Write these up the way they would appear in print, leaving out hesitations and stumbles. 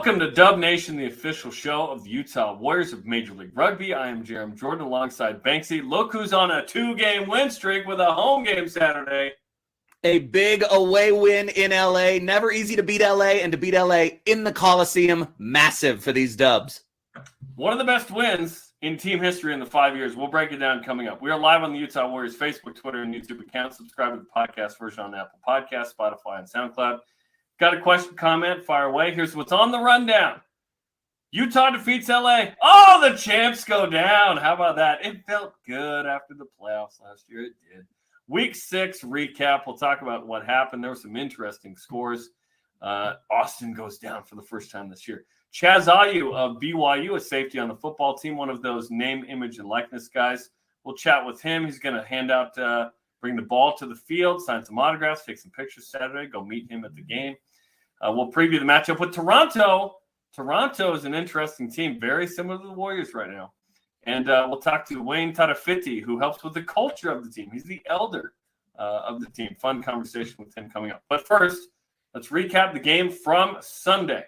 Welcome to Dub Nation, the official show of the Utah Warriors of Major League Rugby. I am Jarom Jordan alongside Banksy. Look who's on a 2-game win streak with a home game Saturday. A big away win in LA. Never easy to beat LA, and to beat LA in the Coliseum, massive for these Dubs. One of the best wins in team history in the 5 years. We'll break it down coming up. We are live on the Utah Warriors Facebook, Twitter, and YouTube account. Subscribe to the podcast version on Apple Podcasts, Spotify, and SoundCloud. Got a question, comment, fire away. Here's what's on the rundown. Utah defeats LA. Oh, the champs go down. How about that? It felt good after the playoffs last year. It did. Week 6 recap. We'll talk about what happened. There were some interesting scores. Austin goes down for the first time this year. Chazz of BYU, a safety on the football team, one of those name, image, and likeness guys. We'll chat with him. He's going to hand out, bring the ball to the field, sign some autographs, take some pictures Saturday, go meet him at the game. We'll preview the matchup with Toronto. Toronto is an interesting team, very similar to the Warriors right now. And we'll talk to Wayne Tarafiti, who helps with the culture of the team. He's the elder of the team. Fun conversation with him coming up. But first, let's recap the game from Sunday.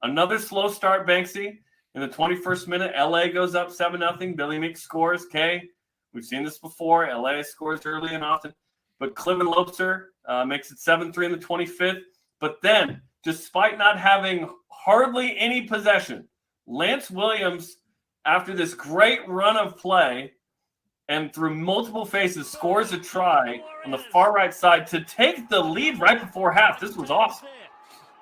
Another slow start, Banksy. In the 21st minute, LA goes up 7-0. Billy Meek scores. We've seen this before. LA scores early and often. But Cliven Lobster makes it 7-3 in the 25th. But then, despite not having hardly any possession, Lance Williams, after this great run of play and through multiple phases, scores a try on the far right side to take the lead right before half. This was awesome.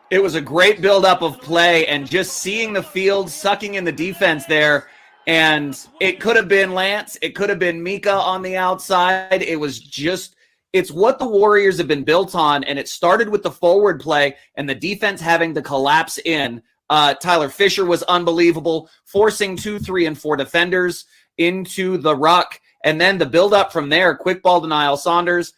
It was a great buildup of play, and just seeing the field sucking in the defense there. And it could have been Lance. It could have been Mika on the outside. It was just... It's what the Warriors have been built on, and it started with the forward play and the defense having to collapse in. Tyler Fisher was unbelievable, forcing 2, 3, and 4 defenders into the ruck, and then the build-up from there, quick ball to Niall Saunders.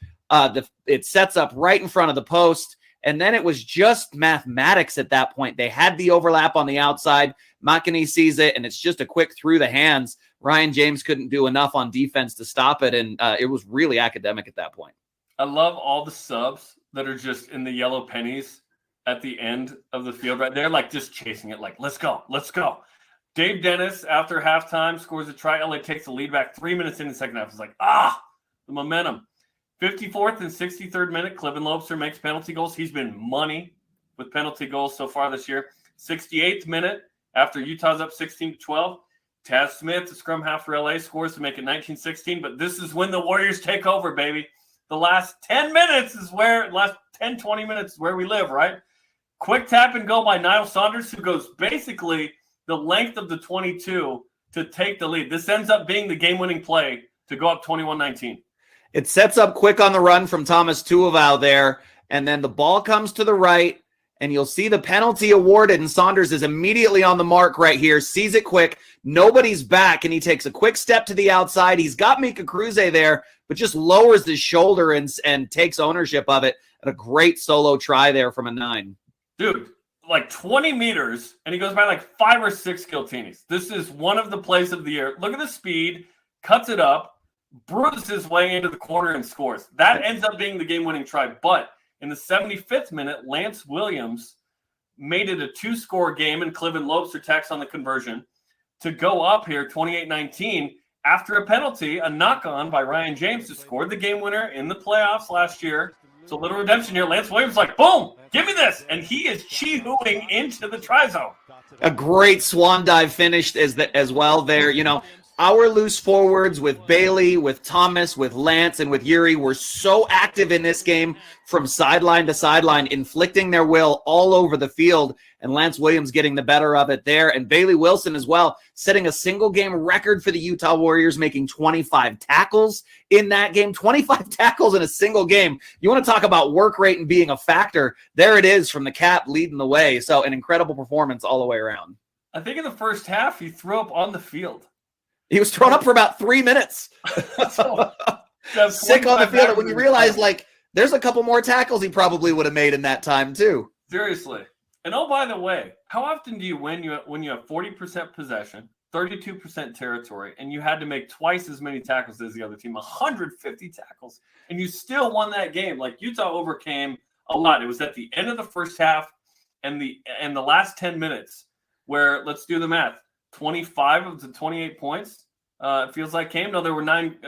It sets up right in front of the post, and then it was just mathematics at that point. They had the overlap on the outside. McInerney sees it, and it's just a quick through the hands. Ryan James couldn't do enough on defense to stop it, and it was really academic at that point. I love all the subs that are just in the yellow pennies at the end of the field right there, like just chasing it, like, let's go, let's go. Dave Dennis, after halftime, scores a try. LA takes the lead back 3 minutes in the second half. It's like, the momentum. 54th and 63rd minute, Cliven Lobster makes penalty goals. He's been money with penalty goals so far this year. 68th minute, after Utah's up 16-12, Taz Smith, the scrum half for LA, scores to make it 19-16. But this is when the Warriors take over, baby. The last 10 minutes is where, last 10, 20 minutes is where we live, right? Quick tap and go by Niall Saunders, who goes basically the length of the 22 to take the lead. This ends up being the game-winning play to go up 21-19. It sets up quick on the run from Thomas Tuivau there, and then the ball comes to the right, and you'll see the penalty awarded, and Saunders is immediately on the mark right here, sees it quick, nobody's back, and he takes a quick step to the outside. He's got Mika Cruz there, but just lowers his shoulder and takes ownership of it. And a great solo try there from a 9. Dude, like 20 meters, and he goes by like 5 or 6 Giltinis. This is one of the plays of the year. Look at the speed, cuts it up, bruises his way into the corner and scores. That ends up being the game-winning try. But in the 75th minute, Lance Williams made it a 2-score game, and Cliven Lobster tacks on the conversion to go up here 28-19 after a penalty, a knock-on by Ryan James, who scored the game winner in the playoffs last year. So a little redemption here. Lance Williams like, boom, give me this. And he is chee-hooing into the try zone. A great swan dive finished as well there. You know, our loose forwards with Bailey, with Thomas, with Lance, and with Yuri were so active in this game from sideline to sideline, inflicting their will all over the field, and Lance Williams getting the better of it there. And Bailey Wilson as well, setting a single-game record for the Utah Warriors, making 25 tackles in that game. 25 tackles in a single game. You want to talk about work rate and being a factor. There it is from the Cap leading the way. So an incredible performance all the way around. I think in the first half, he threw up on the field. He was thrown up for about 3 minutes. Sick on the field. When you realize, like, there's a couple more tackles he probably would have made in that time, too. Seriously. And, oh, by the way, how often do you win when you have 40% possession, 32% territory, and you had to make twice as many tackles as the other team, 150 tackles, and you still won that game? Like, Utah overcame a lot. It was at the end of the first half. and the last 10 minutes, where, let's do the math, 25 of the 28 points, it feels like came. No, there were 9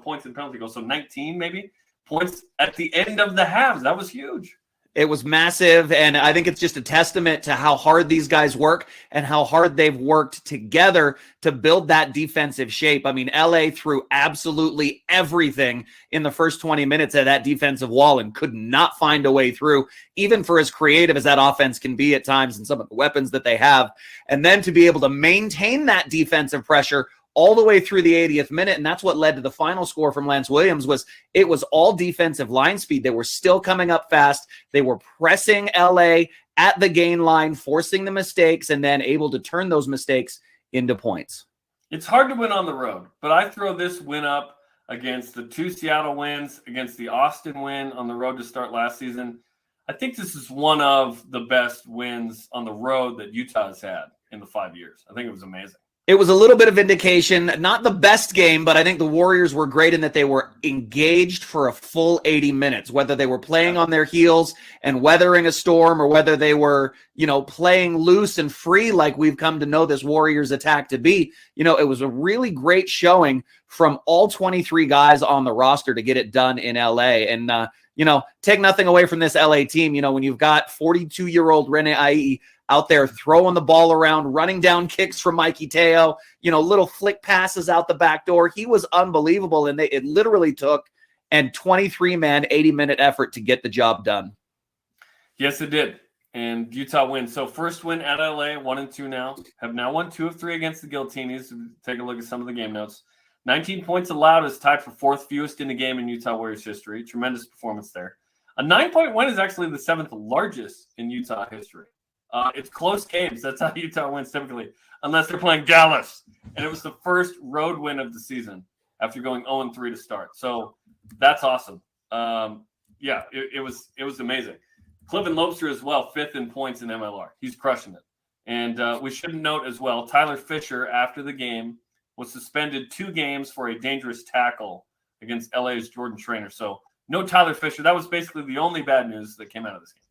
points in penalty goals, so 19 maybe points at the end of the halves. That was huge. It was massive, and I think it's just a testament to how hard these guys work and how hard they've worked together to build that defensive shape. I mean, LA threw absolutely everything in the first 20 minutes of that defensive wall and could not find a way through, even for as creative as that offense can be at times and some of the weapons that they have. And then to be able to maintain that defensive pressure all the way through the 80th minute, and that's what led to the final score from Lance Williams. It was all defensive line speed. They were still coming up fast. They were pressing LA at the gain line, forcing the mistakes, and then able to turn those mistakes into points. It's hard to win on the road, but I throw this win up against the 2 Seattle wins, against the Austin win on the road to start last season. I think this is one of the best wins on the road that Utah has had in the 5 years. I think it was amazing. It was a little bit of vindication, not the best game, but I think the Warriors were great in that they were engaged for a full 80 minutes, whether they were playing on their heels and weathering a storm or whether they were, playing loose and free like we've come to know this Warriors attack to be. It was a really great showing from all 23 guys on the roster to get it done in LA. And, take nothing away from this LA team. When you've got 42-year-old Rene Ai out there throwing the ball around, running down kicks from Mikey Teo, little flick passes out the back door. He was unbelievable, and it literally took a 23-man, 80-minute effort to get the job done. Yes, it did. And Utah wins. So first win at LA, 1-2 now. Have now won 2 of 3 against the Guillotines. Take a look at some of the game notes. 19 points allowed is tied for 4th fewest in the game in Utah Warriors history. Tremendous performance there. A 9-point win is actually the 7th largest in Utah history. It's close games. That's how Utah wins typically, unless they're playing Dallas. And it was the first road win of the season after going 0-3 to start. So that's awesome. It was amazing. Cliven Lobster as well, 5th in points in MLR. He's crushing it. And we should note as well, Tyler Fisher, after the game, was suspended 2 games for a dangerous tackle against LA's Jordan Trainer. So no Tyler Fisher. That was basically the only bad news that came out of this game.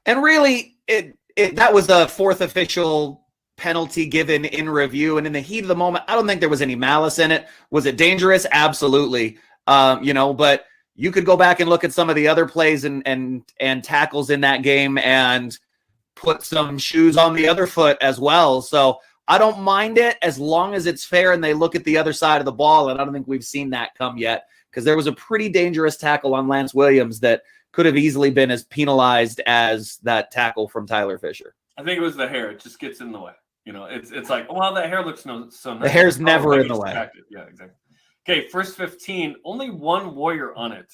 And really, that was the 4th official penalty given in review. And in the heat of the moment, I don't think there was any malice in it. Was it dangerous? Absolutely. But you could go back and look at some of the other plays and tackles in that game and put some shoes on the other foot as well. So I don't mind it as long as it's fair and they look at the other side of the ball. And I don't think we've seen that come yet, because there was a pretty dangerous tackle on Lance Williams that could have easily been as penalized as that tackle from Tyler Fisher. I think it was the hair. It just gets in the way. It's like, well, that hair looks so nice. The hair's never in the way. Yeah, exactly. Okay, first 15, only 1 Warrior on it.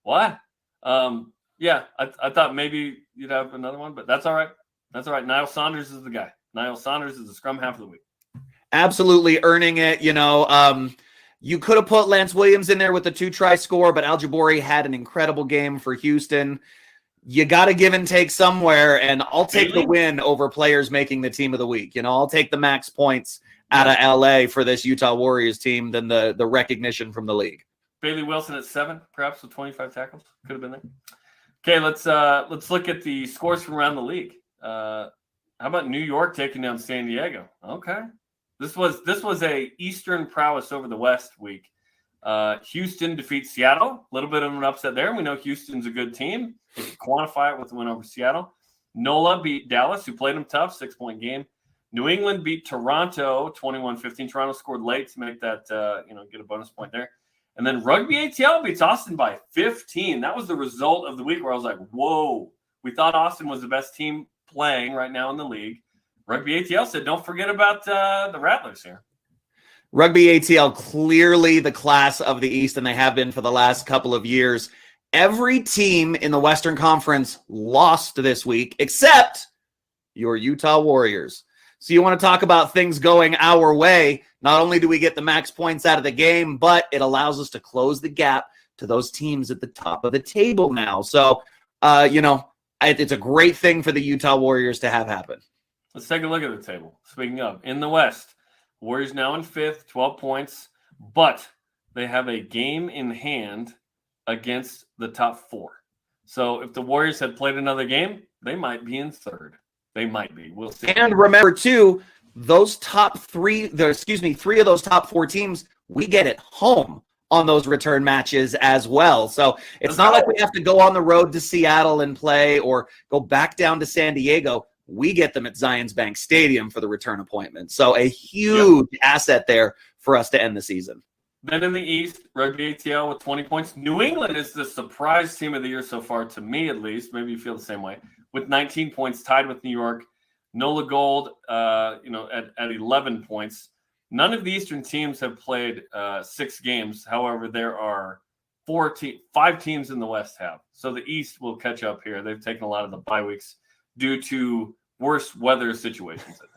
What? I thought maybe you'd have another one, but that's all right. That's all right. Niall Saunders is the guy. Niall Saunders is the scrum half of the week. Absolutely earning it. You could have put Lance Williams in there with the 2-try score, but Al Jabori had an incredible game for Houston. You got to give and take somewhere, and I'll take the win over players making the team of the week. I'll take the max points out of LA for this Utah Warriors team than the recognition from the league. Bailey Wilson at 7, perhaps with 25 tackles. Could have been there. Okay, let's look at the scores from around the league. How about New York taking down San Diego? Okay. This was a Eastern prowess over the West week. Houston defeats Seattle. A little bit of an upset there. We know Houston's a good team. They can quantify it with the win over Seattle. NOLA beat Dallas, who played them tough, 6-point game. New England beat Toronto 21-15. Toronto scored late to make that get a bonus point there. And then Rugby ATL beats Austin by 15. That was the result of the week where I was like, whoa. We thought Austin was the best team playing right now in the league. Rugby ATL said, don't forget about the Rattlers here. Rugby ATL, clearly the class of the East, and they have been for the last couple of years. Every team in the Western Conference lost this week, except your Utah Warriors. So you want to talk about things going our way. Not only do we get the max points out of the game, but it allows us to close the gap to those teams at the top of the table now. So, it's a great thing for the Utah Warriors to have happen. Let's take a look at the table. Speaking of, in the West, Warriors now in 5th, 12 points, but they have a game in hand against the top 4. So if the Warriors had played another game, they might be in third. They might be. We'll see. And remember, too, those three of those top 4 teams, we get at home on those return matches as well. So it's not like we have to go on the road to Seattle and play or go back down to San Diego. We get them at Zions Bank Stadium for the return appointment. So a huge asset there for us to end the season. Then in the East, Rugby ATL with 20 points. New England is the surprise team of the year so far, to me at least. Maybe you feel the same way. With 19 points, tied with New York. Nola Gold, at 11 points. None of the Eastern teams have played 6 games. However, there are 5 teams in the West have. So the East will catch up here. They've taken a lot of the bye weeks due to worse weather situations, I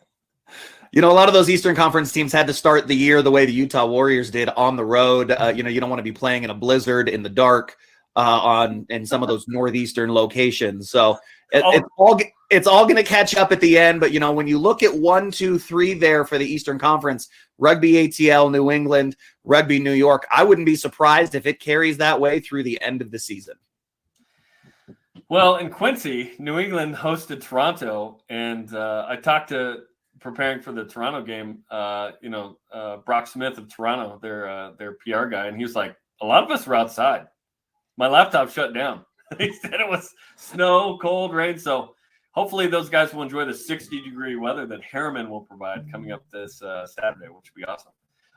think. A lot of those Eastern Conference teams had to start the year the way the Utah Warriors did, on the road. You don't want to be playing in a blizzard in the dark in some of those northeastern locations. So it's all going to catch up at the end. But when you look at 1, 2, 3 there for the Eastern Conference, Rugby ATL, New England, Rugby New York, I wouldn't be surprised if it carries that way through the end of the season. Well, in Quincy, New England hosted Toronto, and I talked to, preparing for the Toronto game, Brock Smith of Toronto, their PR guy, and he was like, a lot of us were outside. My laptop shut down. He said it was snow, cold, rain. So hopefully those guys will enjoy the 60-degree weather that Harriman will provide coming up this Saturday, which will be awesome.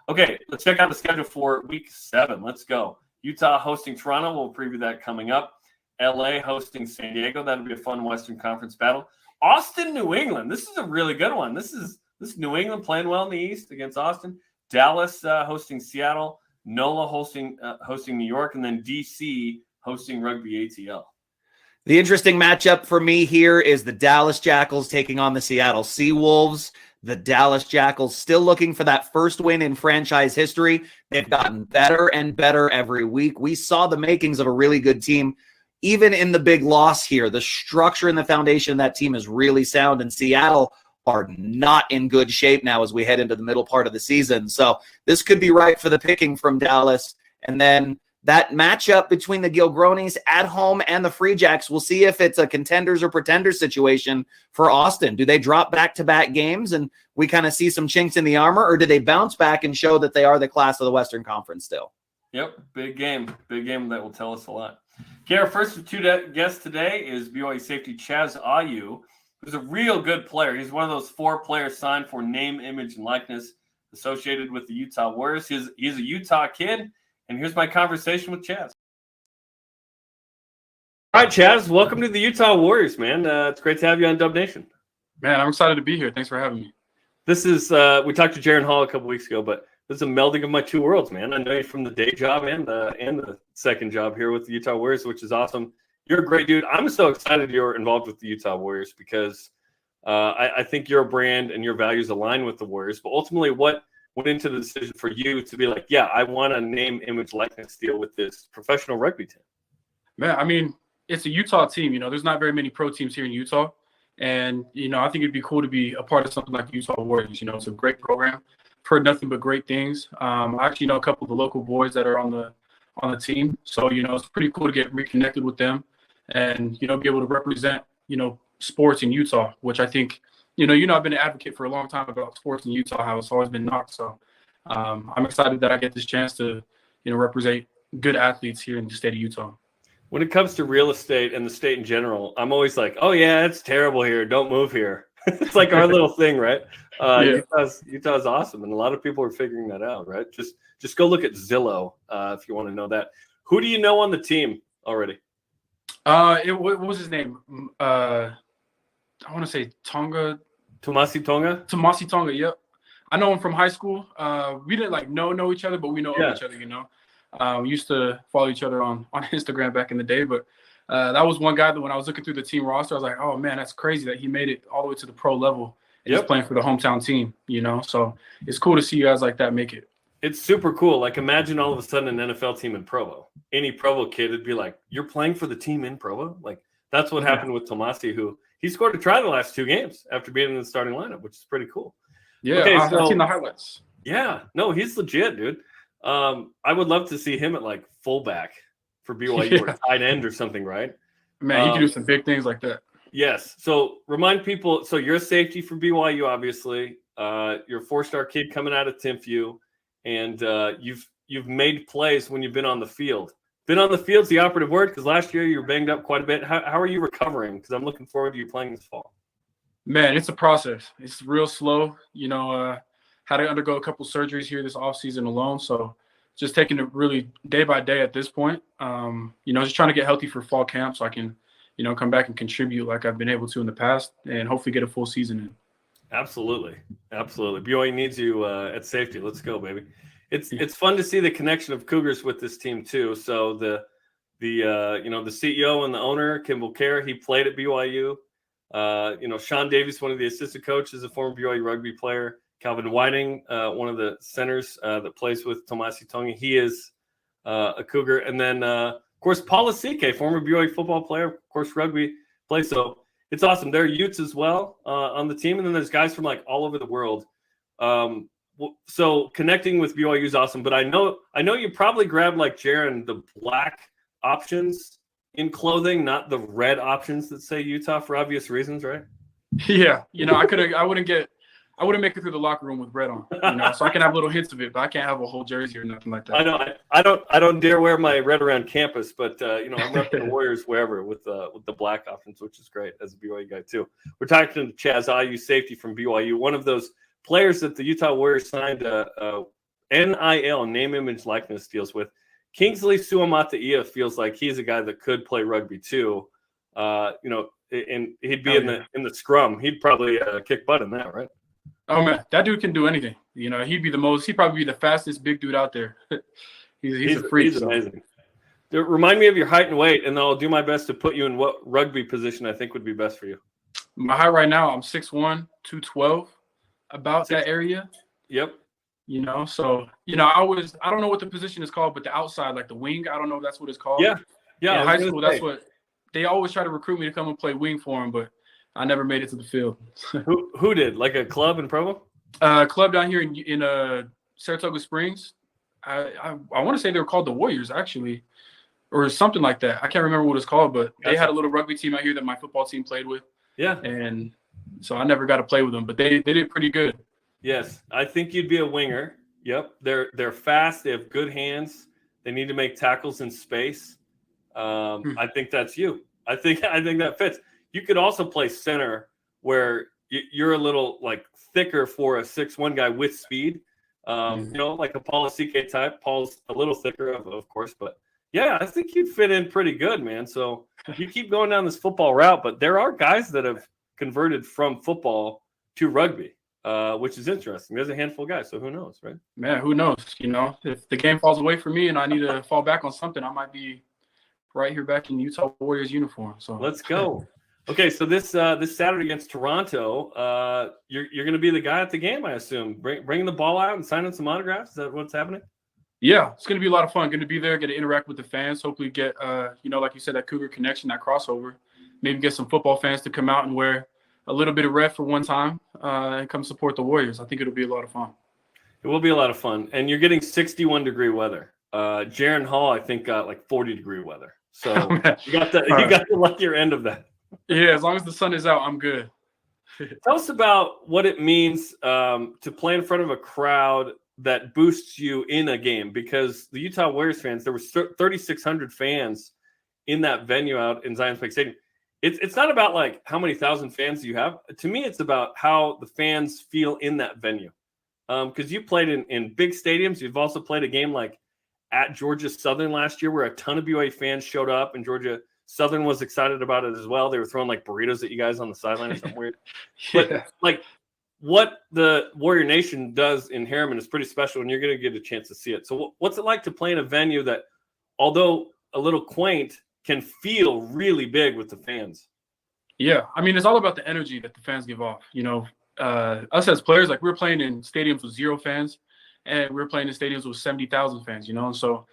Okay, let's check out the schedule for Week 7. Let's go. Utah hosting Toronto. We'll preview that coming up. LA hosting San Diego. That'll be a fun Western Conference battle. Austin, New England. This is a really good one. This is New England playing well in the East against Austin. Dallas hosting Seattle. NOLA hosting New York, and then DC hosting Rugby ATL. The interesting matchup for me here is the Dallas Jackals taking on the Seattle Seawolves. The Dallas Jackals still looking for that first win in franchise history. They've gotten better and better every week. We saw the makings of a really good team. Even in the big loss here, the structure and the foundation of that team is really sound, and Seattle are not in good shape now as we head into the middle part of the season. So this could be right for the picking from Dallas. And then that matchup between the Gilgronis at home and the Free Jacks, we'll see if it's a contenders or pretenders situation for Austin. Do they drop back-to-back games and we kind of see some chinks in the armor, or do they bounce back and show that they are the class of the Western Conference still? Yep, big game that will tell us a lot. Okay, our first 2 guests today is BYU safety Chaz, who's a real good player. He's one of those 4 players signed for name, image, and likeness associated with the Utah Warriors. He's a Utah kid, and here's my conversation with Chaz. All right, Chaz, welcome to the Utah Warriors, man. It's great to have you on Dub Nation. Man, I'm excited to be here. Thanks for having me. This is we talked to Jaron Hall a couple weeks ago, but this is a melding of my 2 worlds, man. I know you from the day job and the second job here with the Utah Warriors, which is awesome. You're a great dude. I'm so excited you're involved with the Utah Warriors because I think your brand and your values align with the Warriors. But ultimately, what went into the decision for you to be like, yeah, I want a name, image, likeness deal with this professional rugby team? Man, I mean, it's a Utah team. There's not very many pro teams here in Utah. And, I think it'd be cool to be a part of something like the Utah Warriors. It's a great program. I've heard nothing but great things. I actually know a couple of the local boys that are on the team. So, it's pretty cool to get reconnected with them and, be able to represent, sports in Utah, which I think, I've been an advocate for a long time about sports in Utah, how it's always been knocked. So I'm excited that I get this chance to, represent good athletes here in the state of Utah. When it comes to real estate and the state in general, I'm always like, oh, yeah, it's terrible here. Don't move here. It's like our little thing, right? Yeah. Utah's awesome, and a lot of people are figuring that out, right? Just go look at Zillow if you want to know that. Who do you know on the team already? What was his name? I want to say Tonga. Tomasi Tonga? Tomasi Tonga, yep. I know him from high school. We didn't know each other, but we know of each other, We used to follow each other on Instagram back in the day, but that was one guy that when I was looking through the team roster, I was like, oh man, that's crazy that he made it all the way to the pro level and he's playing for the hometown team, So it's cool to see guys like that make it. It's super cool. Like, imagine all of a sudden an NFL team in Provo. Any Provo kid would be like, you're playing for the team in Provo? Like, that's what happened with Tomasi, who he scored a try the last 2 games after being in the starting lineup, which is pretty cool. Yeah, okay, I've seen the highlights. Yeah, no, he's legit, dude. I would love to see him at like fullback for BYU or tight end or something, right? Man, he can do some big things like that. Yes. So remind people. So you're a safety for BYU, obviously. You're a 4-star kid coming out of Timpview, and you've made plays when you've been on the field. Been on the field's the operative word, because last year you were banged up quite a bit. How are you recovering? Because I'm looking forward to you playing this fall. Man, it's a process. It's real slow. Had to undergo a couple surgeries here this offseason alone. So just taking it really day by day at this point. Just trying to get healthy for fall camp so I can, come back and contribute like I've been able to in the past and hopefully get a full season in. Absolutely. BYU needs you at safety. Let's go, baby. It's fun to see the connection of Cougars with this team too. So the CEO and the owner, Kimball Kerr, he played at BYU. Sean Davies, one of the assistant coaches, a former BYU rugby player. Calvin Whiting, one of the centers that plays with Tomasi Tongi, he is a Cougar. And then, of course, Paula Sike, former BYU football player, of course, rugby plays. So it's awesome. There are Utes as well on the team. And then there's guys from like all over the world. So connecting with BYU is awesome. But I know you probably grabbed like Jaron the black options in clothing, not the red options that say Utah for obvious reasons, right? Yeah. I wouldn't make it through the locker room with red on, so I can have little hints of it, but I can't have a whole jersey or nothing like that. I know. I don't dare wear my red around campus, but I'm repping the Warriors wherever with the black options, which is great as a BYU guy too. We're talking to Chaz, IU safety from BYU, one of those players that the Utah Warriors signed NIL, name, image, likeness deals with. Kingsley Suamataia feels like he's a guy that could play rugby too. And he'd be in the scrum. He'd probably kick butt in that, right? Oh man, that dude can do anything. He'd probably be the fastest big dude out there. he's a freak. He's amazing. Remind me of your height and weight, and I'll do my best to put you in what rugby position I think would be best for you. My height right now, I'm 6'1", 212, about that area. Yep. I don't know what the position is called, but the outside, like the wing, I don't know if that's what it's called. Yeah. In high school, that's what they always try to recruit me to come and play wing for them, but I never made it to the field. Who did? Like a club in Provo? Club down here in Saratoga Springs. I want to say they were called the Warriors, actually, or something like that. I can't remember what it's called, but they had a little rugby team out here that my football team played with. Yeah. And so I never got to play with them, but they did pretty good. Yes, I think you'd be a winger. Yep, they're fast. They have good hands. They need to make tackles in space. I think that's you. I think that fits. You could also play center, where you're a little like thicker for a 6'1" guy with speed. Like a Paul Asike type. Paul's a little thicker, of course, but yeah, I think you'd fit in pretty good, man. So you keep going down this football route, but there are guys that have converted from football to rugby. Which is interesting. There's a handful of guys, so who knows, right? Man, who knows? If the game falls away from me and I need to fall back on something, I might be right here back in Utah Warriors uniform. So let's go. Okay, so this Saturday against Toronto, you're going to be the guy at the game, I assume. Bring the ball out and signing some autographs. Is that what's happening? Yeah, it's going to be a lot of fun. Going to be there, get to interact with the fans. Hopefully, get like you said, that Cougar connection, that crossover. Maybe get some football fans to come out and wear a little bit of red for one time and come support the Warriors. I think it'll be a lot of fun. It will be a lot of fun. And you're getting 61-degree weather. Jaron Hall, I think, got like 40-degree weather. So you got the luckier end of that. Yeah, as long as the sun is out, I'm good. Tell us about what it means to play in front of a crowd that boosts you in a game, because the Utah Warriors fans, there were 3,600 fans in that venue out in Zions Bank Stadium. It's not about like how many thousand fans you have. To me, it's about how the fans feel in that venue. Because you played in big stadiums. You've also played a game like at Georgia Southern last year where a ton of BYU fans showed up, and Georgia Southern was excited about it as well. They were throwing like burritos at you guys on the sideline or something weird. Yeah. But like what the Warrior Nation does in Harriman is pretty special, and you're going to get a chance to see it. So what's it like to play in a venue that, although a little quaint, can feel really big with the fans? Yeah, I mean, it's all about the energy that the fans give off. Us as players, like we're playing in stadiums with 0 fans, and we're playing in stadiums with 70,000 fans. And so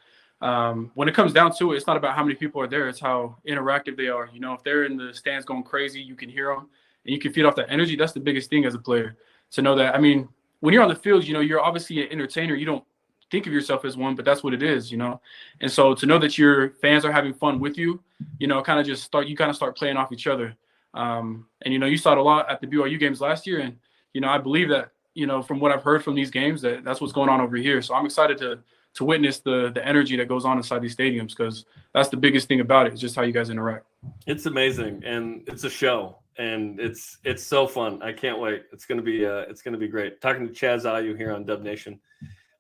when it comes down to it, it's not about how many people are there; it's how interactive they are. If they're in the stands going crazy, you can hear them, and you can feed off that energy. That's the biggest thing as a player, to know that. I mean, when you're on the field, you're obviously an entertainer. You don't think of yourself as one, but that's what it is, you know. And so to know that your fans are having fun with you, you know, kind of start playing off each other. And you know, you saw it a lot at the BYU games last year, and you know, I believe that, you know, from what I've heard from these games, that's what's going on over here. So I'm excited to witness the energy that goes on inside these stadiums, because that's the biggest thing about it, is just how you guys interact. It's amazing, and it's a show, and it's so fun. I can't wait. It's gonna be great. Talking to Chaz Ayu here on Dub Nation.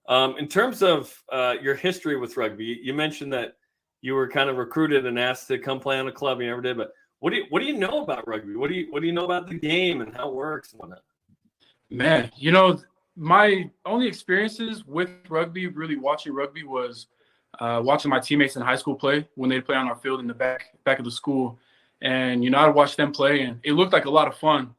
In terms of your history with rugby, you mentioned that you were kind of recruited and asked to come play on a club. You never did, but what do you know about rugby? What do you know about the game and how it works and whatnot? Man, you know, my only experiences with rugby, really watching rugby, was watching my teammates in high school play when they'd play on our field in the back of the school. And, you know, I'd watch them play, and it looked like a lot of fun.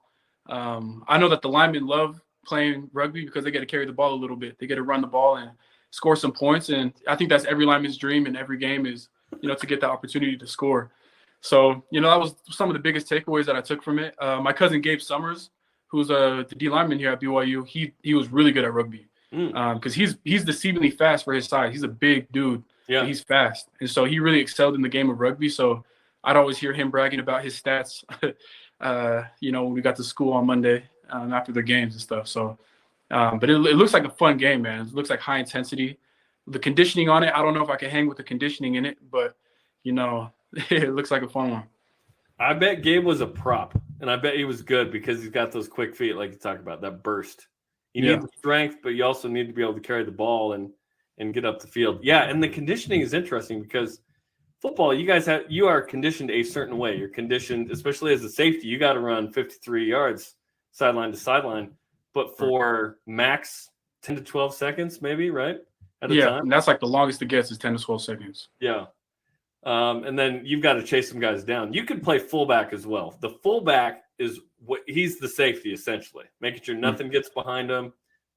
I know that the linemen love playing rugby because they get to carry the ball a little bit. They get to run the ball and score some points. And I think that's every lineman's dream in every game, is, you know, to get the opportunity to score. So, you know, that was some of the biggest takeaways that I took from it. My cousin Gabe Summers, who's the D lineman here at BYU, he was really good at rugby, because he's deceivingly fast for his size. He's a big dude. Yeah, he's fast, and so he really excelled in the game of rugby. So I'd always hear him bragging about his stats, you know, when we got to school on Monday after the games and stuff. So, but it looks like a fun game, man. It looks like high intensity. The conditioning on it, I don't know if I can hang with the conditioning in it, but, you know, it looks like a fun one. I bet Gabe was a prop, and I bet he was good because he's got those quick feet, like you talked about, that burst. You need the strength, but you also need to be able to carry the ball and get up the field. Yeah, and the conditioning is interesting because football, you are conditioned a certain way. You're conditioned, especially as a safety, you got to run 53 yards sideline to sideline, but for max 10 to 12 seconds, maybe, right? At a time. And that's like the longest it gets is 10 to 12 seconds. Yeah. And then you've got to chase some guys down. You can play fullback as well. The fullback is he's the safety, essentially, making sure nothing gets behind him.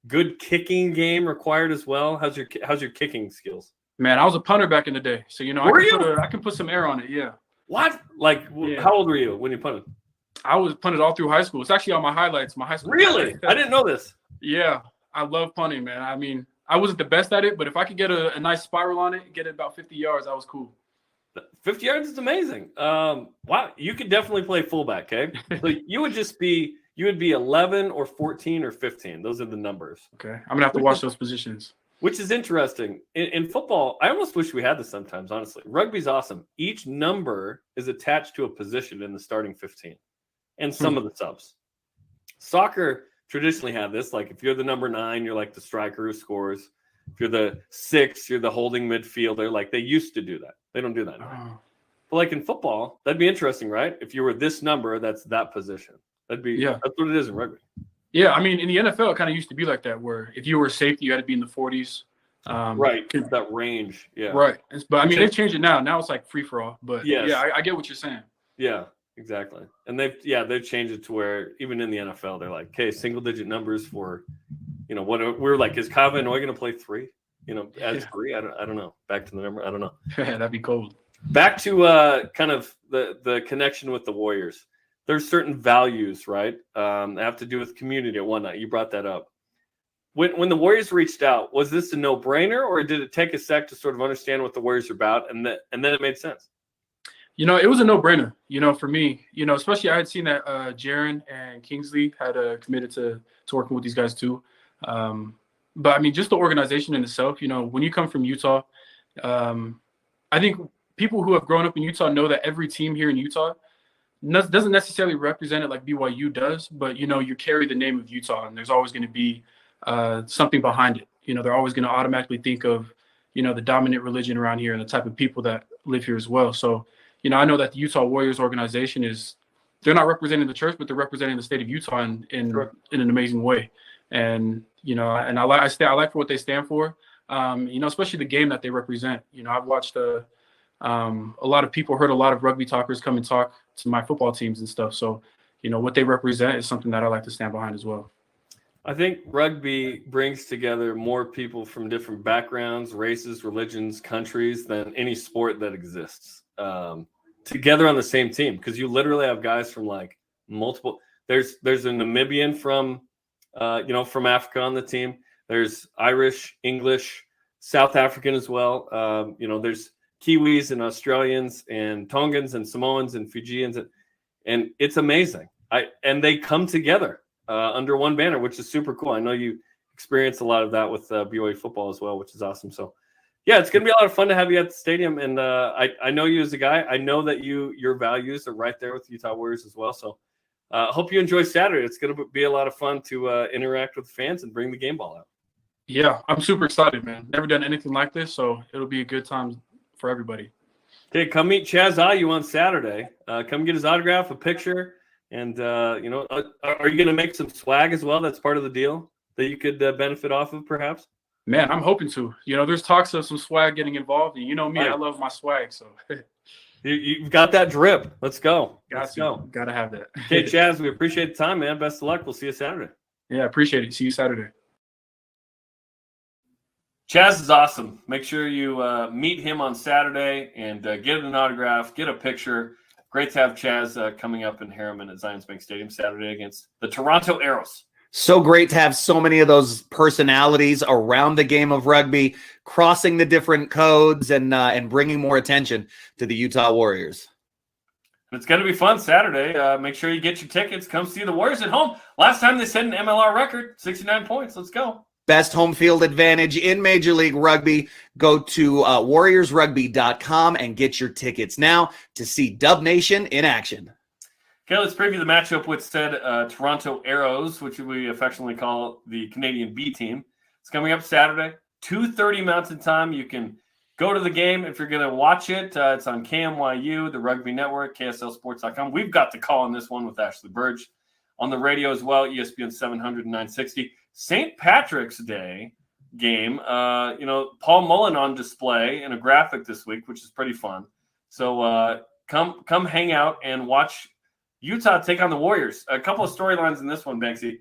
Good kicking game required as well. How's your kicking skills? Man, I was a punter back in the day, so you know I can put some air on it. Yeah. What? Like, how old were you when you punted? I was punted all through high school. It's actually on my highlights. My high school. Really? I didn't know this. Yeah, I love punting, man. I mean, I wasn't the best at it, but if I could get a nice spiral on it, get it about 50 yards, that was cool. 50 yards is amazing. Wow, you could definitely play fullback, okay? So you would be 11 or 14 or 15. Those are the numbers. Okay, I'm gonna have to watch those positions. Which is interesting. In football, I almost wish we had this sometimes, honestly. Rugby's awesome. Each number is attached to a position in the starting 15 and some of the subs. Soccer traditionally had this. Like, if you're the number 9, you're like the striker who scores. If you're the 6, you're the holding midfielder. Like, they used to do that. They don't do that anymore. But like in football, that'd be interesting, right? If you were this number, that's that position. That's what it is in rugby. Yeah, I mean, in the NFL, it kind of used to be like that, where if you were a safety, you had to be in the 40s. Right, that range. Yeah. Right. But I mean, they've changed it now. Now it's like free for all. But yeah, I get what you're saying. Yeah, exactly. And they've changed it to where even in the NFL, they're like, okay, single digit numbers for, you know, what we're like, is Kava Inouye going to play 3? You know, as 3? I don't know. Back to the number. I don't know. Yeah, that'd be cold. Back to kind of the connection with the Warriors. There's certain values, right? That have to do with community and whatnot. You brought that up. When the Warriors reached out, was this a no-brainer, or did it take a sec to sort of understand what the Warriors are about, and then it made sense? You know, it was a no-brainer, you know, for me. You know, especially I had seen that Jaron and Kingsley had committed to working with these guys too. But, I mean, just the organization in itself, you know, when you come from Utah, I think people who have grown up in Utah know that every team here in Utah doesn't necessarily represent it like BYU does, but, you know, you carry the name of Utah, and there's always going to be something behind it. You know, they're always going to automatically think of, you know, the dominant religion around here and the type of people that live here as well. So, you know, I know that the Utah Warriors organization they're not representing the church, but they're representing the state of Utah in an amazing way. And, you know, and I like for what they stand for, you know, especially the game that they represent. You know, I've watched a lot of people, heard a lot of rugby talkers come and talk to my football teams and stuff. So, you know, what they represent is something that I like to stand behind as well. I think rugby brings together more people from different backgrounds, races, religions, countries than any sport that exists together on the same team. Because you literally have guys from like multiple. There's a Namibian from Africa on the team. There's Irish, English, South African as well. There's Kiwis and Australians and Tongans and Samoans and Fijians, and it's amazing. And they come together under one banner, which is super cool. I know you experienced a lot of that with BYU football as well, which is awesome. So, yeah, it's going to be a lot of fun to have you at the stadium. And I know you as a guy. I know that your values are right there with Utah Warriors as well. So, hope you enjoy Saturday. It's going to be a lot of fun to interact with fans and bring the game ball out. Yeah, I'm super excited, man. Never done anything like this, so it'll be a good time for everybody. Okay, come meet Chaz on Saturday. Come get his autograph, a picture, and are you going to make some swag as well? That's part of the deal that you could benefit off of, perhaps. Man, I'm hoping to. There's talks of some swag getting involved, and you know me, right. I love my swag, so. You've got that drip. Let's go. Got to have that. Okay, Chaz, we appreciate the time, man. Best of luck. We'll see you Saturday. Yeah, appreciate it. See you Saturday. Chaz is awesome. Make sure you meet him on Saturday and get an autograph, get a picture. Great to have Chaz coming up in Harriman at Zions Bank Stadium Saturday against the Toronto Arrows. So great to have so many of those personalities around the game of rugby, crossing the different codes and bringing more attention to the Utah Warriors. It's going to be fun Saturday. Make sure you get your tickets. Come see the Warriors at home. Last time they set an MLR record, 69 points. Let's go. Best home field advantage in Major League Rugby. Go to warriorsrugby.com and get your tickets now to see Dub Nation in action. Okay, let's preview the matchup with said Toronto Arrows, which we affectionately call the Canadian B team. It's coming up Saturday, 2:30 Mountain Time. You can go to the game if you're going to watch it. It's on KMYU, the Rugby Network, KSLSports.com. We've got the call on this one with Ashley Burge. On the radio as well, ESPN 700 and 960. St. Patrick's Day game. Paul Mullen on display in a graphic this week, which is pretty fun. So come hang out and watch Utah take on the Warriors. A couple of storylines in this one, Banksy.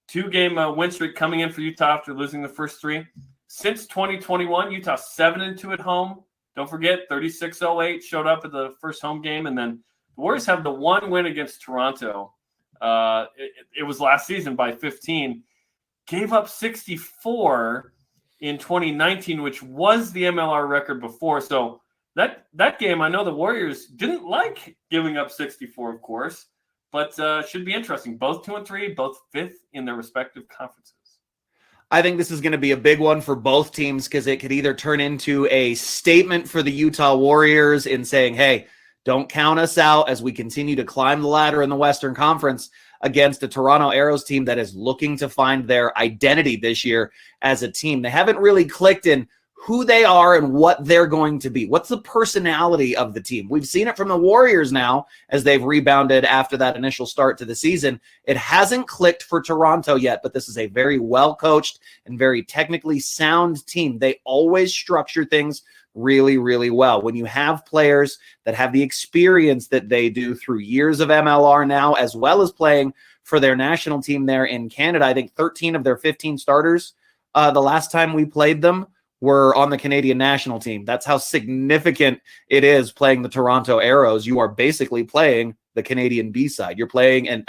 2-game win streak coming in for Utah after losing the first 3. Since 2021, Utah 7-2 at home. Don't forget, 36-08 showed up at the first home game. And then the Warriors have the one win against Toronto. It was last season by 15. Gave up 64 in 2019, which was the MLR record before. So that game, I know the Warriors didn't like giving up 64, of course, but should be interesting. Both 2 and 3, both 5th in their respective conferences. I think this is going to be a big one for both teams because it could either turn into a statement for the Utah Warriors in saying, hey, don't count us out as we continue to climb the ladder in the Western Conference against a Toronto Arrows team that is looking to find their identity this year as a team. They haven't really clicked in who they are and what they're going to be. What's the personality of the team? We've seen it from the Warriors now as they've rebounded after that initial start to the season. It hasn't clicked for Toronto yet, but this is a very well-coached and very technically sound team. They always structure things really, really well. When you have players that have the experience that they do through years of MLR now, as well as playing for their national team there in Canada, I think 13 of their 15 starters the last time we played them were on the Canadian national team. That's how significant it is playing the Toronto Arrows. You are basically playing the Canadian B side. You're playing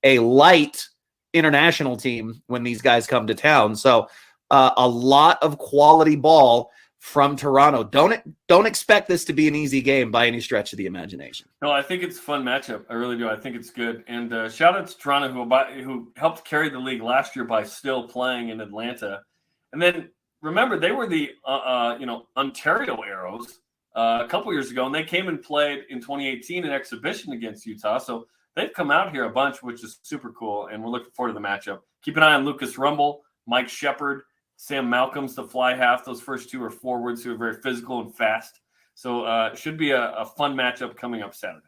a light international team when these guys come to town. So a lot of quality ball from Toronto. Don't expect this to be an easy game by any stretch of the imagination. No, I think it's a fun matchup. I really do. I think it's good. And shout out to Toronto who helped carry the league last year by still playing in Atlanta. And then remember, they were the Ontario Arrows a couple years ago, and they came and played in 2018 an exhibition against Utah. So they've come out here a bunch, which is super cool, and we're looking forward to the matchup. Keep an eye on Lucas Rumble, Mike Shepard, Sam Malcolm's the fly half. Those first 2 are forwards who are very physical and fast. So it should be a fun matchup coming up Saturday.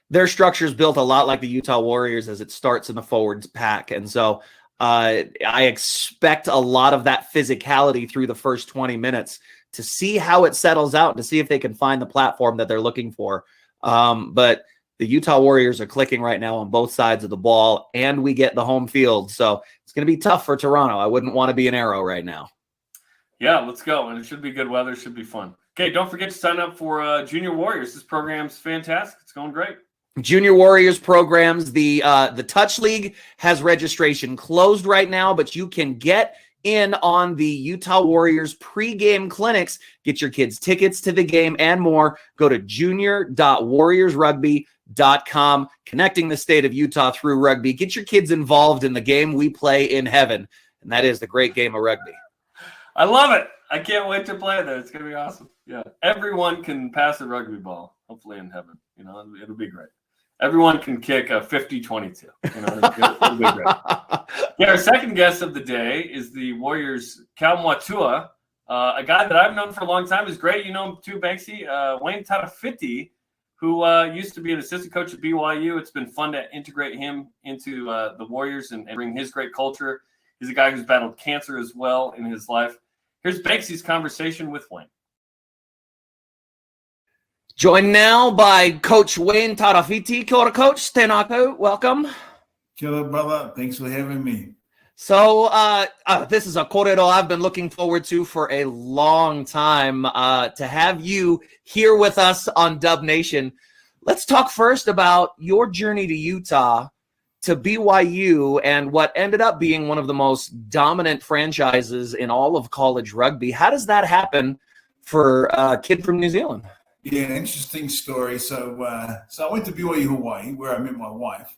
Their structure is built a lot like the Utah Warriors as it starts in the forwards pack. And so I expect a lot of that physicality through the first 20 minutes to see how it settles out, to see if they can find the platform that they're looking for. But the Utah Warriors are clicking right now on both sides of the ball, and we get the home field. So it's going to be tough for Toronto. I wouldn't want to be an Arrow right now. Yeah, let's go. And it should be good weather. It should be fun. Okay, don't forget to sign up for Junior Warriors. This program's fantastic. It's going great. Junior Warriors programs. The Touch League has registration closed right now, but you can get in on the Utah Warriors pregame clinics. Get your kids tickets to the game and more. Go to junior.warriorsrugby.com, connecting the state of Utah through rugby. Get your kids involved in the game we play in heaven, and that is the great game of rugby. I love it. I can't wait to play there. It's going to be awesome. Yeah. Everyone can pass a rugby ball, hopefully in heaven. It'll be great. Everyone can kick a 50-22. It'll be great. Yeah, our second guest of the day is the Warriors' Kaumatua, a guy that I've known for a long time. Is great. You know him too, Banksy. Wayne Tarafiti, who used to be an assistant coach at BYU. It's been fun to integrate him into the Warriors and bring his great culture. He's a guy who's battled cancer as well in his life. Here's Banksy's conversation with Wayne. Joined now by Coach Wayne Tarafiti. Kia ora, Coach. Tenako, welcome. Kia ora, brother. Thanks for having me. So this is a korero I've been looking forward to for a long time, to have you here with us on Dub Nation. Let's talk first about your journey to Utah, to BYU, and what ended up being one of the most dominant franchises in all of college rugby. How does that happen for a kid from New Zealand? Yeah, interesting story. So I went to BYU Hawaii, where I met my wife.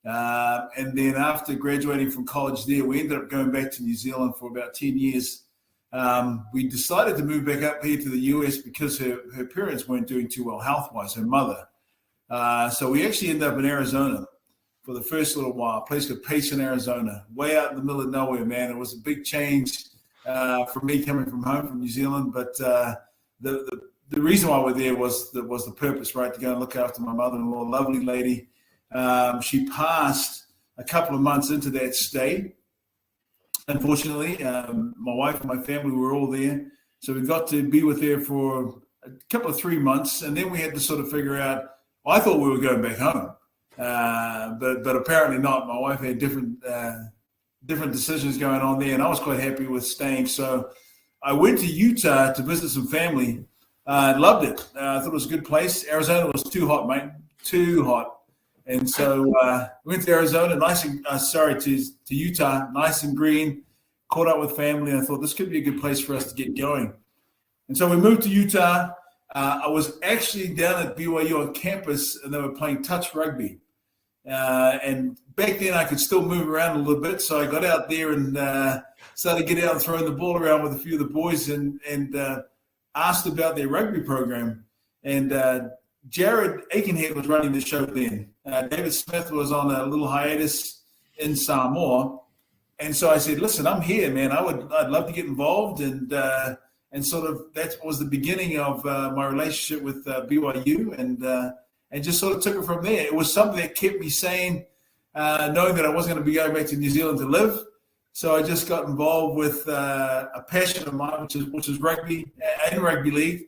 And then after graduating from college there, we ended up going back to New Zealand for about 10 years. We decided to move back up here to the US because her parents weren't doing too well health-wise, her mother. So we actually ended up in Arizona for the first little while, a place called Payson, Arizona, way out in the middle of nowhere, man. It was a big change for me coming from home from New Zealand. But the reason why we're there was the purpose, right, to go and look after my mother-in-law, lovely lady. She passed a couple of months into that stay. Unfortunately, my wife and my family were all there. So we got to be with her for a couple of 3 months. And then we had to sort of figure out, I thought we were going back home. But apparently not. My wife had different decisions going on there. And I was quite happy with staying. So I went to Utah to visit some family. Loved it. I thought it was a good place. Arizona was too hot, mate. Too hot. And so we went to Arizona, to Utah, nice and green, caught up with family, and I thought this could be a good place for us to get going. And so we moved to Utah. I was actually down at BYU on campus, and they were playing touch rugby. And back then I could still move around a little bit, so I got out there and started getting out and throwing the ball around with a few of the boys and asked about their rugby program. And Jared Aikenhead was running the show then. David Smith was on a little hiatus in Samoa. And so I said, listen, I'm here, man. I'd love to get involved. And sort of that was the beginning of my relationship with BYU and just sort of took it from there. It was something that kept me sane, knowing that I wasn't going to be going back to New Zealand to live. So I just got involved with a passion of mine, which is rugby and rugby league.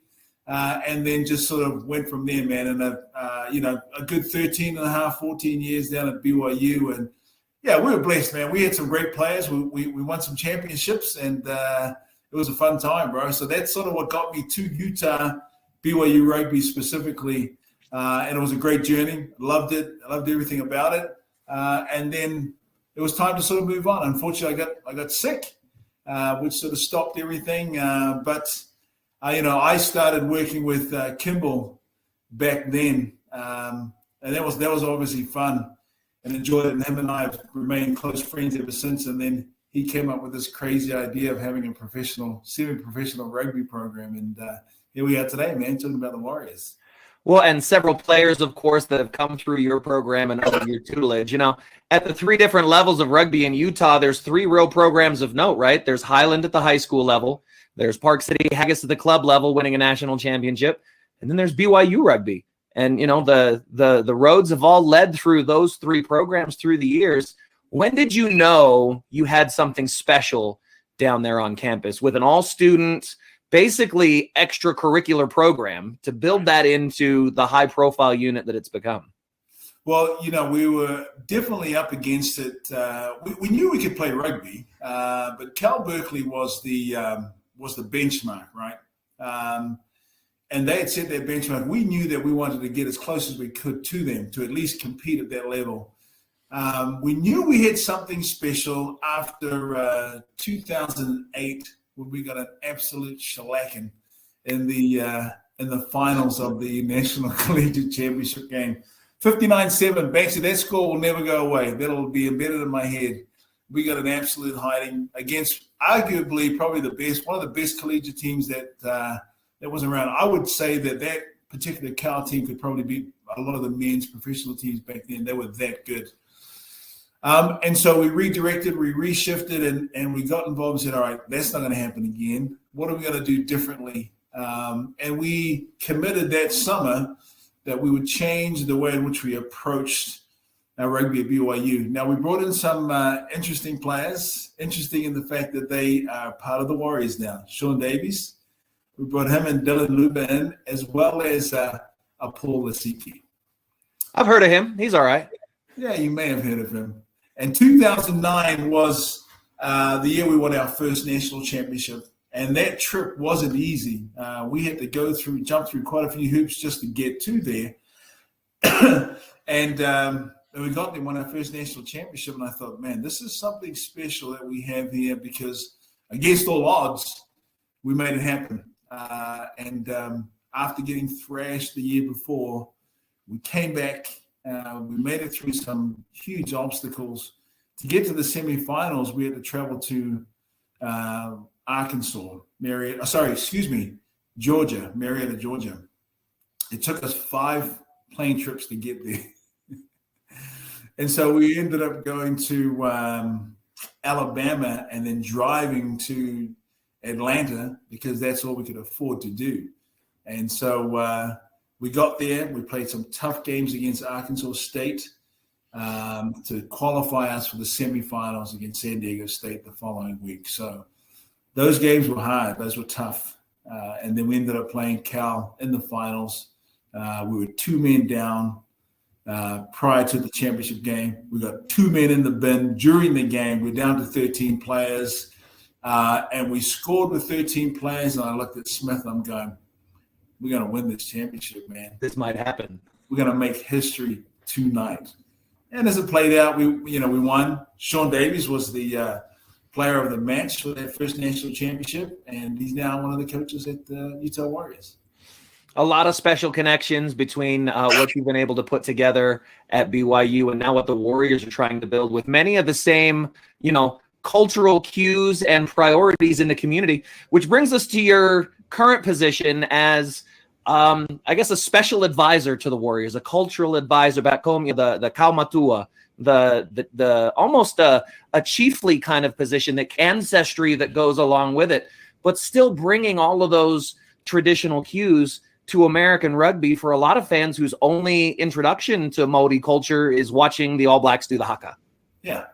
And then just sort of went from there, man. And, a good 13 and a half, 14 years down at BYU. And, yeah, we were blessed, man. We had some great players. We won some championships, and it was a fun time, bro. So that's sort of what got me to Utah, BYU rugby specifically. And it was a great journey. Loved it. I loved everything about it. And then it was time to sort of move on. Unfortunately, I got sick, which sort of stopped everything. But I started working with Kimball back then, and that was obviously fun and enjoyed it. And him and I have remained close friends ever since. And then he came up with this crazy idea of having a semi-professional rugby program. And here we are today, man, talking about the Warriors. Well, and several players, of course, that have come through your program and under your tutelage. At the three different levels of rugby in Utah, there's three real programs of note, right? There's Highland at the high school level. There's Park City Haggis at the club level, winning a national championship. And then there's BYU rugby. And, the roads have all led through those three programs through the years. When did you know you had something special down there on campus with an all-student, basically extracurricular program to build that into the high-profile unit that it's become? Well, we were definitely up against it. We knew we could play rugby, but Cal Berkeley was the benchmark, right? And they had set their benchmark. We knew that we wanted to get as close as we could to them to at least compete at that level. We knew we had something special after 2008 when we got an absolute shellacking in the finals of the National Collegiate Championship game. 59-7. Banksy, that score will never go away. That'll be embedded in my head. We got an absolute hiding against arguably probably one of the best collegiate teams that was around. I would say that particular Cal team could probably beat a lot of the men's professional teams back then. They were that good. And so we redirected, we reshifted, and we got involved and said, all right, that's not going to happen again. What are we going to do differently? And we committed that summer that we would change the way in which we approached rugby at BYU. Now, we brought in some interesting players, interesting in the fact that they are part of the Warriors now. Sean Davies, we brought him and Dylan Luba in, as well as Paul Lasiki. I've heard of him. He's all right. Yeah, you may have heard of him. And 2009 was the year we won our first national championship. And that trip wasn't easy. We had to jump through quite a few hoops just to get to there. And we got there, won our first national championship. And I thought, man, this is something special that we have here because against all odds, we made it happen. After getting thrashed the year before, we came back. We made it through some huge obstacles. To get to the semifinals, we had to travel to Georgia, Marietta, Georgia. It took us 5 plane trips to get there. And so we ended up going to Alabama and then driving to Atlanta because that's all we could afford to do. And so we got there. We played some tough games against Arkansas State to qualify us for the semifinals against San Diego State the following week. So those games were hard. Those were tough. And then we ended up playing Cal in the finals. We were 2 men down prior to the championship game. We got 2 men in the bin during the game. We're down to 13 players. And we scored with 13 players. And I looked at Smith. I'm going, we're going to win this championship, man. This might happen. We're going to make history tonight. And as it played out, we won. Sean Davies was the player of the match for that first national championship, and he's now one of the coaches at the Utah Warriors. A lot of special connections between what you've been able to put together at BYU and now what the Warriors are trying to build with many of the same, cultural cues and priorities in the community, which brings us to your current position as, I guess, a special advisor to the Warriors, a cultural advisor back home, the Kaumatua, the almost a chiefly kind of position, the ancestry that goes along with it, but still bringing all of those traditional cues to American rugby for a lot of fans whose only introduction to Maori culture is watching the All Blacks do the haka. Yeah,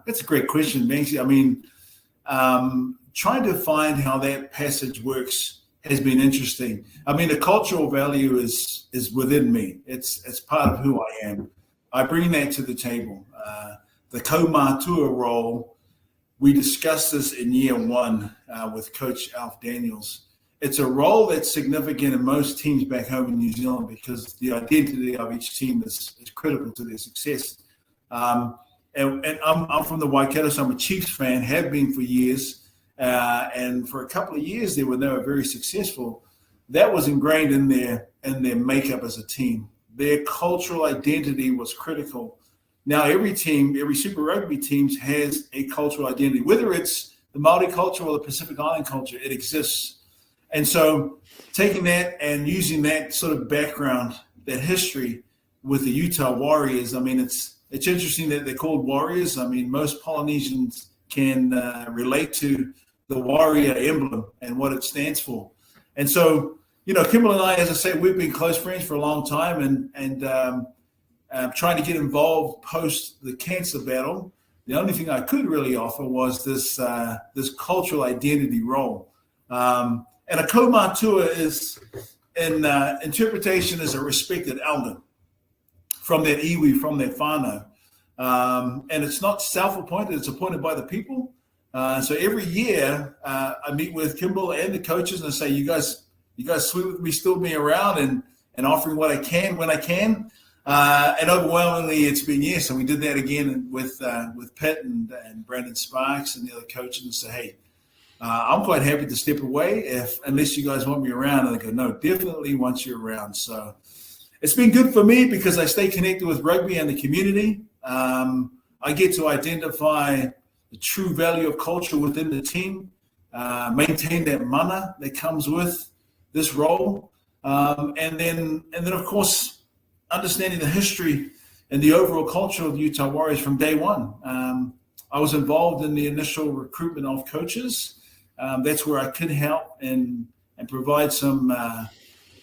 that's a great question, Banksy. I mean, trying to find how that passage works has been interesting. I mean, the cultural value is within me. It's part of who I am. I bring that to the table. The Kaumatua role, we discussed this in year 1 with Coach Alf Daniels. It's a role that's significant in most teams back home in New Zealand because the identity of each team is critical to their success. And I'm from the Waikato, so I'm a Chiefs fan, have been for years. And for a couple of years there when they were very successful, that was ingrained in their makeup as a team. Their cultural identity was critical. Now every Super Rugby team has a cultural identity, whether it's the Maori culture or the Pacific Island culture, it exists. And so taking that and using that sort of background, that history with the Utah Warriors, I mean, it's interesting that they're called Warriors. I mean, most Polynesians can relate to the warrior emblem and what it stands for. And so, Kimball and I, as I say, we've been close friends for a long time and trying to get involved post the cancer battle. The only thing I could really offer was this cultural identity role. And a kaumatua is, in interpretation, is a respected elder from that iwi, from that whānau. And it's not self-appointed, it's appointed by the people. So every year I meet with Kimball and the coaches and I say, you guys sweet with me, still me around and offering what I can when I can. And overwhelmingly, it's been yes. And we did that again with Pitt and Brandon Sparks and the other coaches and say, hey, I'm quite happy to step away unless you guys want me around. And they go, no, definitely want you around. So it's been good for me because I stay connected with rugby and the community. I get to identify the true value of culture within the team, maintain that mana that comes with this role, and then of course understanding the history and the overall culture of the Utah Warriors from day one. I was involved in the initial recruitment of coaches. That's where I could help and provide some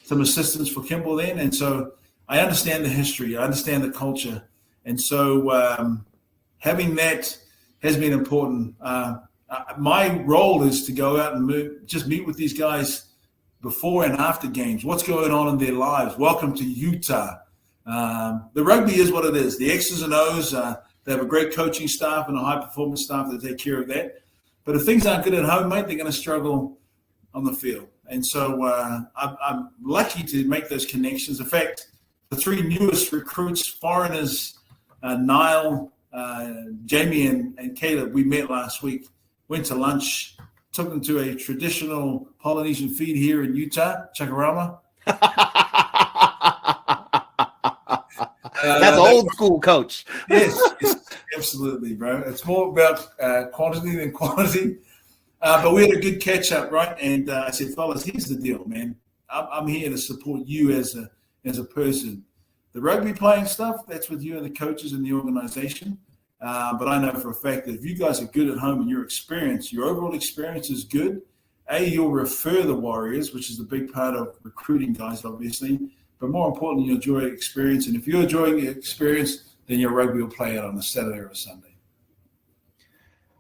assistance for Kimball then. And so I understand the history. I understand the culture. And so having that has been important. My role is to go out and meet with these guys before and after games. What's going on in their lives? Welcome to Utah. The rugby is what it is. The X's and O's, they have a great coaching staff and a high-performance staff that take care of that. But if things aren't good at home, mate, they're going to struggle on the field. And so I'm lucky to make those connections. In fact, the three newest recruits, foreigners, Niall, Jamie, and Caleb, we met last week, went to lunch, took them to a traditional Polynesian feed here in Utah, Chakarama. That's old school, coach. Yes, absolutely, bro. It's more about quantity than quality. But we had a good catch up, right? And I said, fellas, here's the deal, man. I'm here to support you as a person. The rugby playing stuff, that's with you and the coaches and the organization. But I know for a fact that if you guys are good at home and your overall experience is good, you'll refer the Warriors, which is a big part of recruiting guys, obviously. But more importantly, you'll enjoy the experience. And if you're enjoying the experience, then your rugby will play out on a Saturday or a Sunday.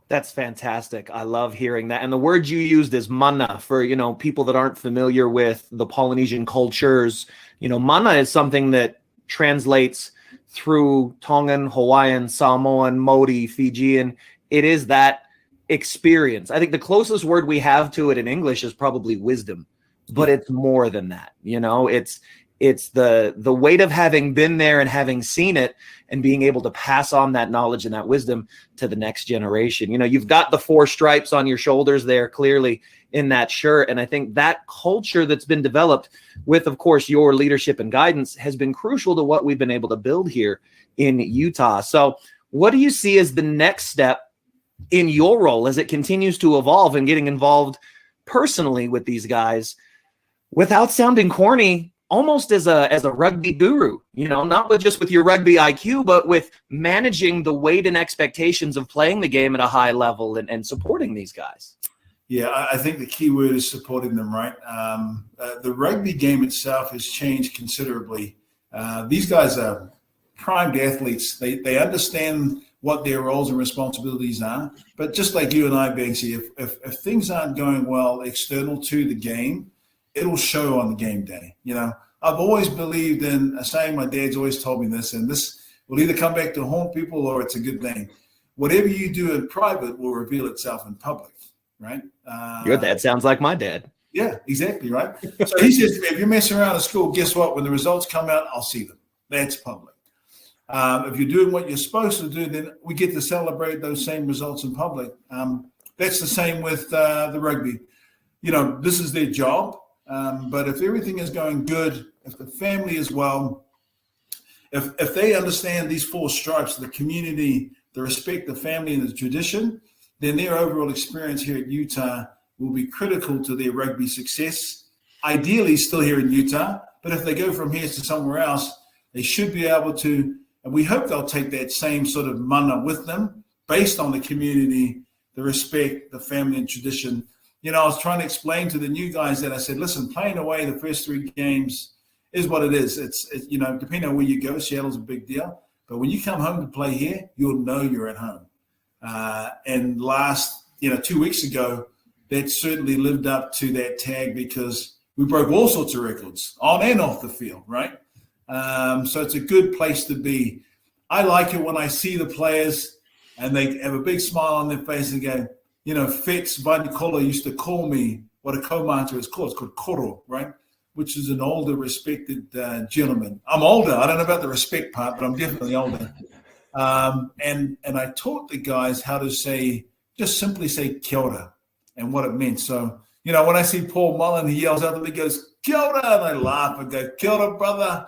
That's fantastic. I love hearing that. And the word you used is mana for, people that aren't familiar with the Polynesian cultures. Mana is something that translates through Tongan, Hawaiian, Samoan, Maori, Fijian. It is that experience. I think the closest word we have to it in English is probably wisdom, but it's more than that. It's the weight of having been there and having seen it and being able to pass on that knowledge and that wisdom to the next generation. You've got the 4 stripes on your shoulders there clearly in that shirt. And I think that culture that's been developed with, of course, your leadership and guidance has been crucial to what we've been able to build here in Utah. So what do you see as the next step in your role as it continues to evolve and getting involved personally with these guys without sounding corny, almost as a rugby guru, not just with your rugby IQ, but with managing the weight and expectations of playing the game at a high level and supporting these guys? Yeah, I think the key word is supporting them, right? The rugby game itself has changed considerably. These guys are primed athletes. They understand what their roles and responsibilities are. But just like you and I, Banksy, if things aren't going well external to the game, it'll show on the game day. I've always believed in a saying, my dad's always told me this, and this will either come back to haunt people or it's a good thing. Whatever you do in private will reveal itself in public, right? Your dad sounds like my dad. Yeah, exactly, right? So he says to me, if you're messing around at school, guess what? When the results come out, I'll see them. That's public. If you're doing what you're supposed to do, then we get to celebrate those same results in public. That's the same with the rugby. This is their job. But if everything is going good, if the family is well, if they understand these 4 stripes, the community, the respect, the family, and the tradition, then their overall experience here at Utah will be critical to their rugby success. Ideally, still here in Utah, but if they go from here to somewhere else, they should be able to, and we hope they'll take that same sort of mana with them based on the community, the respect, the family, and tradition. I was trying to explain to the new guys that I said, listen, playing away the first 3 games is what it is. It's depending on where you go, Seattle's a big deal. But when you come home to play here, you'll know you're at home. And last, 2 weeks ago, that certainly lived up to that tag because we broke all sorts of records on and off the field, right? So it's a good place to be. I like it when I see the players and they have a big smile on their face and go, Fitz Vanicola used to call me what a co-master is called. It's called koro, right? which is an older, respected gentleman. I'm older. I don't know about the respect part, but I'm definitely older. And I taught the guys how to say, just simply say kia ora and what it meant. So, you know, when I see Paul Mullen, he yells out to me, he goes, kia ora, and I laugh and go, kia ora, brother.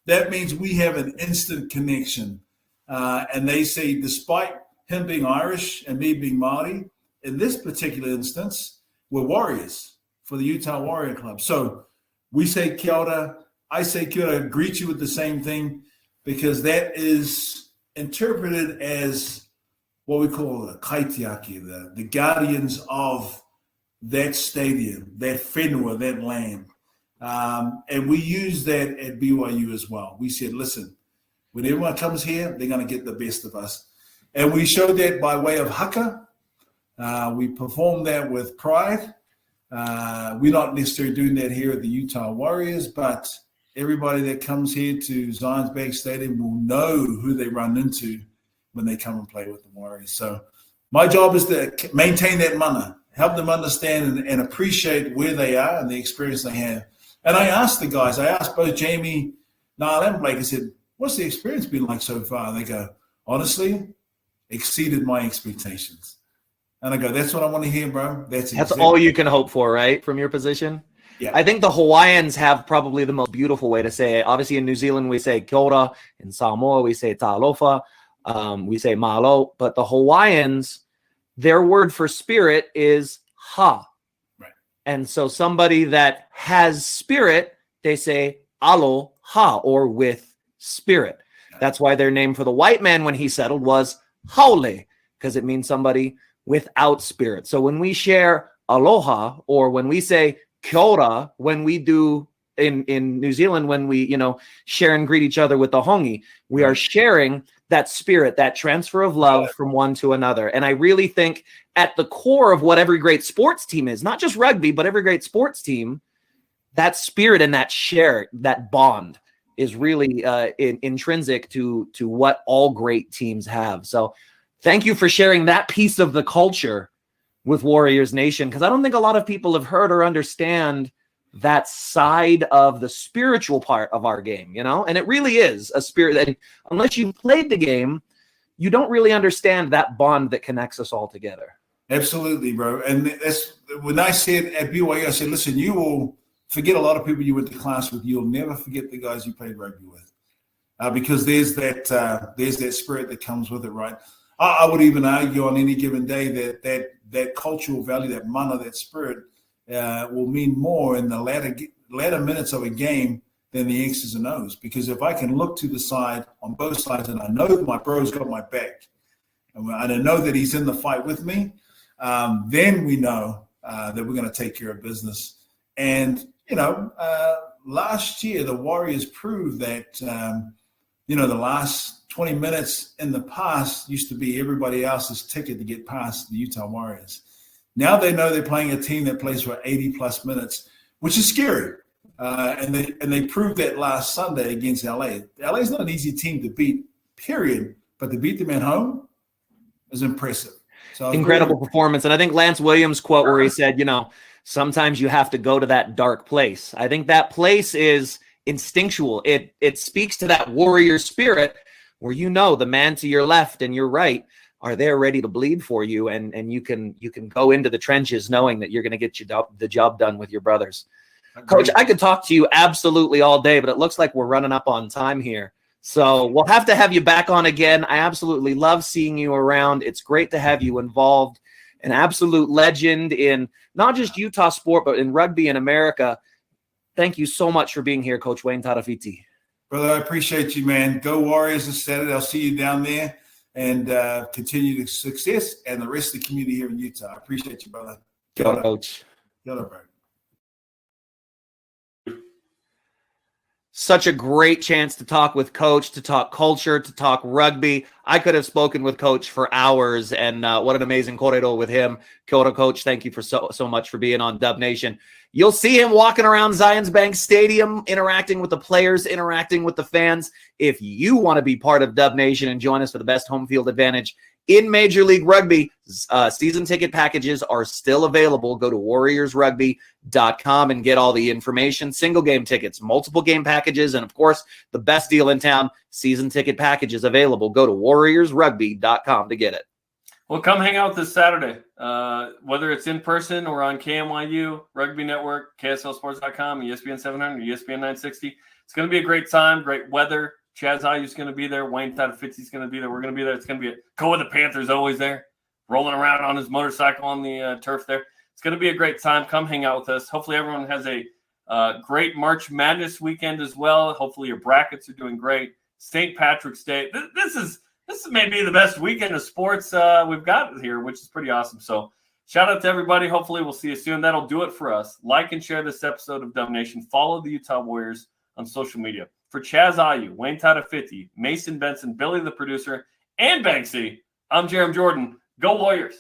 That means we have an instant connection. And they say, despite him being Irish and me being Māori, in this particular instance, we're warriors for the Utah Warrior Club. So we say kia ora, I say kia ora, greet you with the same thing, because that is interpreted as what we call the kaitiaki, the guardians of that stadium, that whenua, that land. And we use that at BYU as well. We said, listen, when everyone comes here, they're going to get the best of us. And we showed that by way of haka. We performed that with pride. We're not necessarily doing that here at the Utah Warriors, but everybody that comes here to Zion's Bank Stadium will know who they run into when they come and play with the Warriors. So my job is to maintain that mana, help them understand and appreciate where they are and the experience they have. And I asked the guys, I asked both Jamie, Niall, and Blake, I said, what's the experience been like so far? And they go, honestly, exceeded my expectations. And I go, that's what I want to hear, bro. That's exactly all you can hope for, right, from your position? Yeah. I think the Hawaiians have probably the most beautiful way to say it. Obviously, in New Zealand, we say kia ora. In Samoa, we say talofa. We say malo. But the Hawaiians, their word for spirit is ha. Right. And so somebody that has spirit, they say aloha, or with spirit. That's why their name for the white man when he settled was haole, because it means somebody without spirit. So when we share aloha, or when we say kia ora, when we do in New Zealand, when we, you know, share and greet each other with the hongi, we are sharing that spirit, that transfer of love from one to another. And I really think at the core of what every great sports team is, not just rugby, but every great sports team, that spirit and that share, that bond is really intrinsic to what all great teams have. So thank you for sharing that piece of the culture with Warriors Nation, because I don't think a lot of people have heard or understand that side of the spiritual part of our game, you know? And it really is a spirit that, unless you've played the game, you don't really understand that bond that connects us all together. Absolutely, bro. And that's when I said at BYU, I said, listen, you will forget a lot of people you went to class with. You'll never forget the guys you played rugby with, because there's that spirit that comes with it, right? I would even argue on any given day that cultural value, that mana, that spirit, will mean more in the latter minutes of a game than the X's and O's. Because if I can look to the side on both sides and I know that my bro's got my back, and I know that he's in the fight with me, then we know that we're going to take care of business. And, you know, last year the Warriors proved that, you know, the last 20 minutes in the past used to be everybody else's ticket to get past the Utah Warriors. Now they know they're playing a team that plays for 80-plus minutes, which is scary. And they proved that last Sunday against LA. LA is not an easy team to beat, period. But to beat them at home is impressive. So incredible performance. And I think Lance Williams' quote where he said, you know, sometimes you have to go to that dark place. I think that place is instinctual. It speaks to that warrior spirit where, you know, the man to your left and your right are there ready to bleed for you, and you can go into the trenches knowing that you're going to get the job done with your brothers. Coach, I could talk to you absolutely all day, but it looks like we're running up on time here. So we'll have to have you back on again. I absolutely love seeing you around. It's great to have you involved. An absolute legend in not just Utah sport, but in rugby in America. Thank you so much for being here, Coach Wayne Tarafiti. Brother, I appreciate you, man. Go Warriors this Saturday. I'll see you down there, and continue the success and the rest of the community here in Utah. I appreciate you, brother. Kia ora, Coach. Kia ora, bro. Such a great chance to talk with Coach, to talk culture, to talk rugby. I could have spoken with Coach for hours, and what an amazing corridor with him. Kia ora, Coach. Thank you for so much for being on Dub Nation. You'll see him walking around Zions Bank Stadium, interacting with the players, interacting with the fans. If you want to be part of Dub Nation and join us for the best home field advantage in Major League Rugby, Season ticket packages are still available. Go to warriorsrugby.com and get all the information. Single game tickets, multiple game packages, and of course, the best deal in town, season ticket packages available. Go to warriorsrugby.com to get it. Well, come hang out this Saturday, whether it's in person or on KMYU, Rugby Network, KSLSports.com, ESPN 700, ESPN 960. It's going to be a great time, great weather. Chaz is going to be there. Wayne Tarafiti is going to be there. We're going to be there. It's going to be Koa the Panther's always there, rolling around on his motorcycle on the turf there. It's going to be a great time. Come hang out with us. Hopefully everyone has a great March Madness weekend as well. Hopefully your brackets are doing great. St. Patrick's Day. This may be the best weekend of sports we've got here, which is pretty awesome. So shout out to everybody. Hopefully we'll see you soon. That'll do it for us. Like and share this episode of Dumb Nation. Follow the Utah Warriors on social media. For Chaz, Wayne Tarafiti, Mason Benson, Billy the producer, and Banksy, I'm Jarom Jordan. Go Warriors.